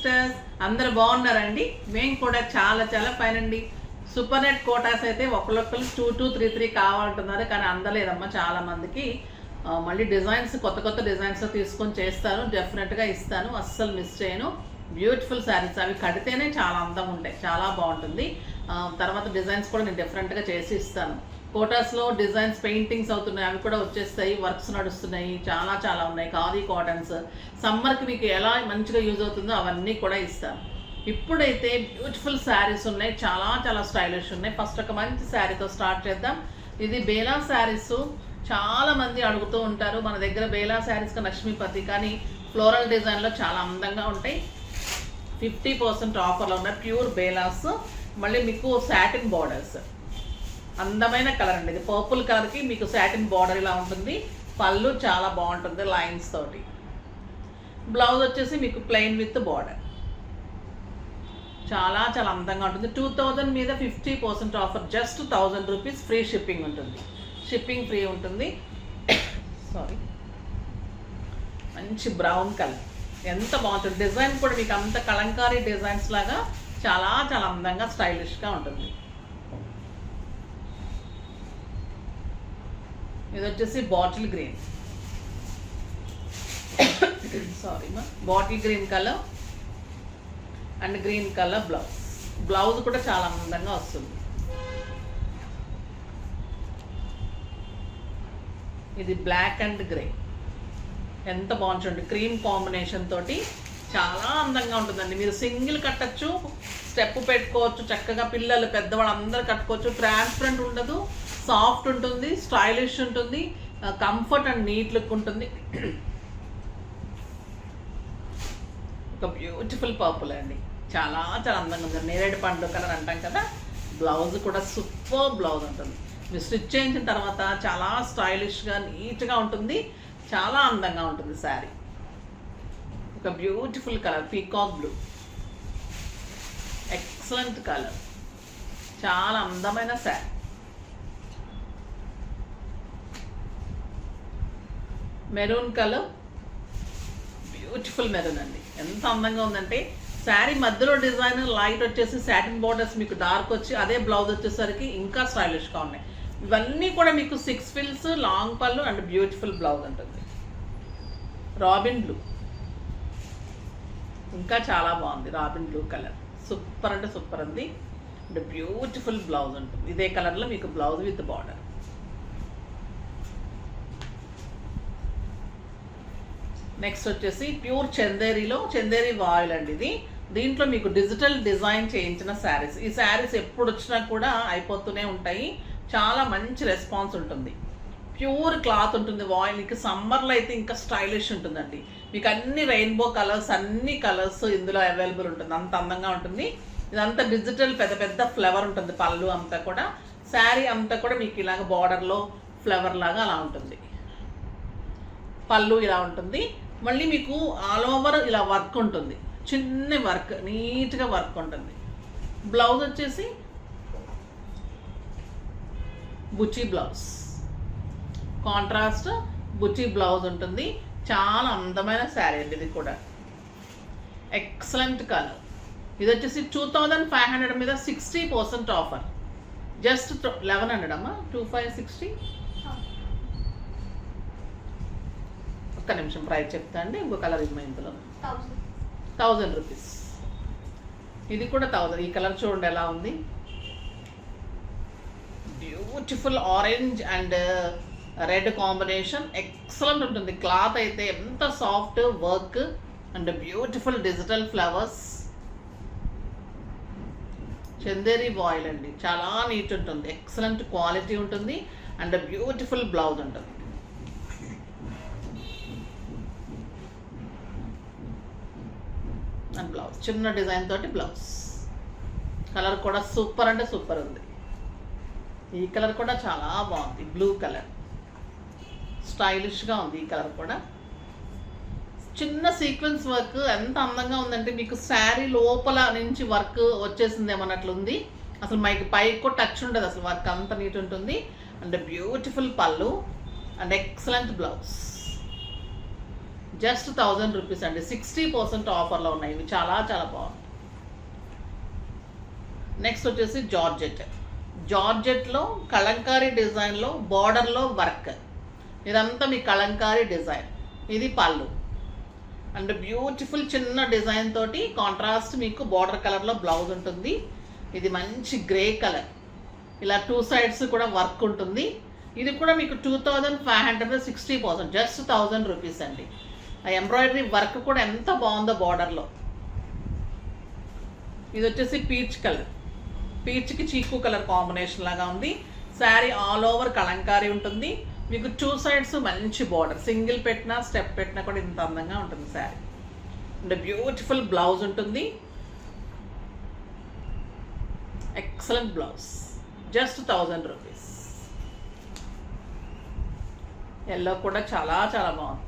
Sisters, అందరు బాగున్నారండి? మేము కూడా చాలా చాలా ఫైనండి. సూపర్ నెట్ కోటాస్ అయితే ఒకళ్ళొక్కరు 2-3 కావాలంటున్నారు, కానీ అందలేదమ్మా చాలా మందికి. మళ్ళీ డిజైన్స్ కొత్త డిజైన్స్ తీసుకొని చేస్తాను, డెఫినెట్గా ఇస్తాను, అస్సలు మిస్ చేయను. బ్యూటిఫుల్ శారీస్, అవి కడితేనే చాలా అందంగా ఉంటాయి, చాలా బాగుంటుంది. తర్వాత డిజైన్స్ కూడా నేను డిఫరెంట్గా చేసి ఇస్తాను. కోటాస్లో డిజైన్స్ పెయింటింగ్స్ అవుతున్నాయి, అవి కూడా వచ్చేస్తాయి, వర్క్స్ నడుస్తున్నాయి, చాలా ఉన్నాయి. ఖాదీ కాటన్స్ సమ్మర్కి మీకు ఎలా మంచిగా యూజ్ అవుతుందో అవన్నీ కూడా ఇస్తాను. ఇప్పుడైతే బ్యూటిఫుల్ శారీస్ ఉన్నాయి, చాలా స్టైలిష్ ఉన్నాయి. ఫస్ట్ ఒక మంచి శారీతో స్టార్ట్ చేద్దాం. ఇది బేలా శారీస్, చాలా మంది అడుగుతూ ఉంటారు. మన దగ్గర బేలా శారీస్కి లక్ష్మీపతి, కానీ ఫ్లోరల్ డిజైన్లో చాలా అందంగా ఉంటాయి. 50% ఆఫర్లో ఉన్నాయి. ప్యూర్ బేలాస్, మళ్ళీ మీకు సాటిన్ బార్డర్స్, అందమైన కలర్ అండి. ఇది పర్పుల్ కలర్కి మీకు సాటిన్ బార్డర్ ఇలా ఉంటుంది. పళ్ళు చాలా బాగుంటుంది లైన్స్ తోటి. బ్లౌజ్ వచ్చేసి మీకు ప్లెయిన్ విత్ బార్డర్, చాలా అందంగా ఉంటుంది. 2000 మీద 50% offer, just 1000 rupees free shipping ఉంటుంది. షిప్పింగ్ ఫ్రీ ఉంటుంది. సారీ, మంచి బ్రౌన్ కలర్, ఎంత బాగుంటుంది. డిజైన్ కూడా మీకు అంత కలంకారీ డిజైన్స్ లాగా చాలా అందంగా స్టైలిష్గా ఉంటుంది. ఇది వచ్చేసి bottle green, sorry bottle green colour and green colour blouse కూడా చాలా అందంగా వస్తుంది. ఇది బ్లాక్ అండ్ గ్రే, ఎంత బాగుంటుంది. క్రీమ్ కాంబినేషన్ తోటి చాలా అందంగా ఉంటుందండి. మీరు సింగిల్ కట్టచ్చు, స్టెప్ పెట్టుకోవచ్చు, చక్కగా పిల్లలు పెద్దవాళ్ళు అందరూ కట్టుకోవచ్చు. ట్రాన్స్పరెంట్ ఉండదు, సాఫ్ట్ ఉంటుంది, స్టైలిష్ ఉంటుంది, కంఫర్ట్ అండ్ నీట్ లుక్ ఉంటుంది. ఒక బ్యూటిఫుల్ పర్పుల్ అండి, చాలా అందంగా ఉంటుంది. నేరేడు పండు కలర్ అంటాం కదా. బ్లౌజ్ కూడా సూపర్ బ్లౌజ్ ఉంటుంది. మీరు స్టిచ్ చేయించిన తర్వాత చాలా స్టైలిష్గా నీట్గా ఉంటుంది, చాలా అందంగా ఉంటుంది శారీ. ఒక beautiful colour peacock blue, excellent colour, చాలా అందమైన sari. Maroon colour, beautiful maroon అండి, ఎంత అందంగా ఉందంటే. శారీ మధ్యలో డిజైన్ లైట్ వచ్చేసి సాటిన్ బార్డర్స్, మీకు డార్క్ వచ్చి అదే బ్లౌజ్ వచ్చేసరికి ఇంకా స్టైలిష్గా ఉన్నాయి. ఇవన్నీ కూడా మీకు 6 ఫిల్స్, లాంగ్ పళ్ళు అండ్ బ్యూటిఫుల్ బ్లౌజ్ ఉంటుంది. రాబిన్ బ్లూ, ఇంకా చాలా బాగుంది. రాబిన్ బ్లూ కలర్ సూపర్ అంటే సూపర్ ఉంది. అండ్ బ్యూటిఫుల్ బ్లౌజ్ ఉంటుంది. ఇదే కలర్లో మీకు బ్లౌజ్ విత్ బార్డర్. నెక్స్ట్ వచ్చేసి ప్యూర్ చందేరీలో, చందేరీ వాయిల్ అండి ఇది. దీంట్లో మీకు డిజిటల్ డిజైన్ చేయించిన శారీస్. ఈ శారీస్ ఎప్పుడు వచ్చినా కూడా అయిపోతూనే ఉంటాయి, చాలా మంచి రెస్పాన్స్ ఉంటుంది. ప్యూర్ క్లాత్ ఉంటుంది వాయిల్కి. సమ్మర్లో అయితే ఇంకా స్టైలిష్ ఉంటుందండి. మీకు అన్ని రెయిన్బో కలర్స్, అన్ని కలర్స్ ఇందులో అవైలబుల్ ఉంటుంది, అంత అందంగా ఉంటుంది. ఇదంతా డిజిటల్ పెద్ద ఫ్లవర్ ఉంటుంది. పళ్ళు అంతా కూడా, శారీ అంతా కూడా మీకు ఇలాగ బార్డర్లో ఫ్లవర్ లాగా అలా ఉంటుంది. పళ్ళు ఇలా ఉంటుంది. మళ్ళీ మీకు ఆల్ ఓవర్ ఇలా వర్క్ ఉంటుంది, చిన్న వర్క్, నీట్గా వర్క్ ఉంటుంది. బ్లౌజ్ వచ్చేసి బుచ్చి బ్లౌజ్, కాంట్రాస్ట్ బుచ్చి బ్లౌజ్ ఉంటుంది. చాలా అందమైన శారీ అండి ఇది కూడా, ఎక్సలెంట్ కలర్. ఇది వచ్చేసి 2500 మీద 60% ఆఫర్, జస్ట్ 1100 అమ్మా. 2560. ఒక్క నిమిషం ప్రైస్ చెప్తా అండి. ఇంకో కలర్ ఇవ్వ, ఇందులో 1000 రూపీస్. ఇది కూడా 1000. ఈ కలర్ చూడండి ఎలా ఉంది, beautiful orange and red combination, excellent ఉంటుంది. క్లాత్ అయితే ఎంత soft, work and beautiful digital flowers. Chanderi boil అండి, చాలా నీట్ ఉంటుంది, ఎక్సలెంట్ క్వాలిటీ ఉంటుంది అండ్ బ్యూటిఫుల్ బ్లౌజ్ ఉంటుంది. అండ్ బ్లౌజ్ చిన్న డిజైన్ తోటి బ్లౌజ్. కలర్ కూడా సూపర్ అంటే సూపర్ ఉంది. ఈ కలర్ కూడా చాలా బాగుంది, బ్లూ కలర్, స్టైలిష్గా ఉంది. ఈ కలర్ కూడా చిన్న సీక్వెన్స్ వర్క్, ఎంత అందంగా ఉందంటే మీకు శారీ లోపల నుంచి వర్క్ వచ్చేసింది ఏమన్నట్లుంది. అసలు పైకి కూడా టచ్ ఉండదు, అసలు వర్క్ అంత నీట్ ఉంటుంది. అండ్ బ్యూటిఫుల్ పళ్ళు and excellent blouse. Just 1000 rupees అండి. 60% ఆఫర్లో ఉన్నాయి ఇవి. చాలా చాలా బాగుంది. నెక్స్ట్ వచ్చేసి జార్జెట్లో కలంకారీ డిజైన్లో బార్డర్లో వర్క్. ఇదంతా మీ కలంకారీ డిజైన్. ఇది పళ్ళు అండ్ బ్యూటిఫుల్ చిన్న డిజైన్ తోటి కాంట్రాస్ట్ మీకు బార్డర్ కలర్లో బ్లౌజ్ ఉంటుంది. ఇది మంచి గ్రే కలర్. ఇలా 2 సైడ్స్ కూడా వర్క్ ఉంటుంది. ఇది కూడా మీకు 2500 60%, జస్ట్ 1000 రూపీస్ అండి. ఆ ఎంబ్రాయిడరీ వర్క్ కూడా ఎంత బాగుందో బార్డర్లో. ఇది వచ్చేసి పీచ్ కలర్. పీచ్కి చీకు కలర్ కాంబినేషన్ లాగా ఉంది. శారీ ఆల్ ఓవర్ కలంకారీ ఉంటుంది. మీకు 2 సైడ్స్ మంచి బార్డర్. సింగిల్ పెట్టినా స్టెప్ పెట్టినా కూడా ఇంత అందంగా ఉంటుంది శారీ. అండ్ బ్యూటిఫుల్ బ్లౌజ్ ఉంటుంది. Excellent blouse. Just 1000 rupees. Yellow కూడా చాలా చాలా బాగుంది.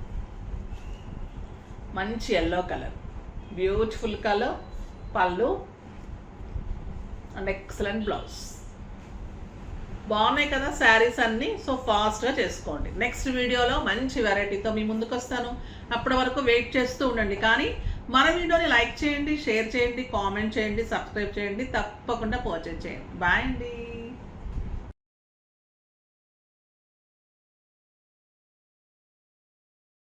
మంచి ఎల్లో కలర్, బ్యూటిఫుల్ కలర్, పళ్ళు అండ్ ఎక్సలెంట్ బ్లౌజ్. బాగున్నాయి కదా శారీస్ అన్నీ. సో ఫాస్ట్గా చేసుకోండి. నెక్స్ట్ వీడియోలో మంచి వెరైటీతో మీ ముందుకు వస్తాను. అప్పటి వరకు వెయిట్ చేస్తూ ఉండండి. కానీ మన వీడియోని లైక్ చేయండి, షేర్ చేయండి, కామెంట్ చేయండి, సబ్స్క్రైబ్ చేయండి, తప్పకుండా పర్చేజ్ చేయండి. బాయ్ అండి.